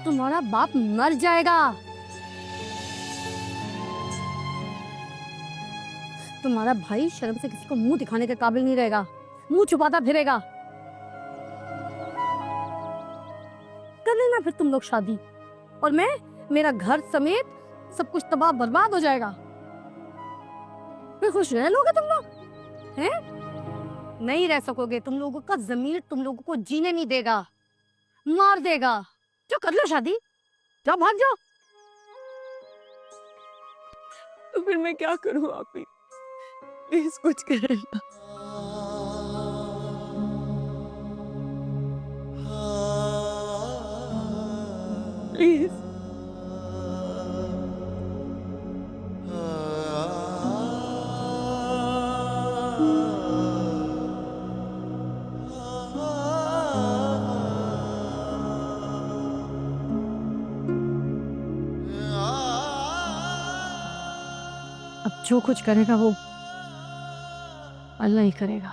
तुम्हारा बाप मर जाएगा। तुम्हारा भाई शर्म से किसी को मुंह दिखाने के काबिल नहीं रहेगा, मुंह छुपाता फिरेगा। कर लेना फिर तुम लोग शादी, और मेरा घर समेत सब कुछ तबाह बर्बाद हो जाएगा। फिर खुश रह लोगे तुम लोग? हैं? नहीं रह सकोगे। तुम लोगों का जमीर तुम लोगों को जीने नहीं देगा, मार देगा। जो कर लो शादी, जाओ भाग जाओ। तो फिर मैं क्या करूं आपी? प्लीज कुछ करना। प्लीज। अब जो कुछ करेगा वो अल्लाह ही करेगा।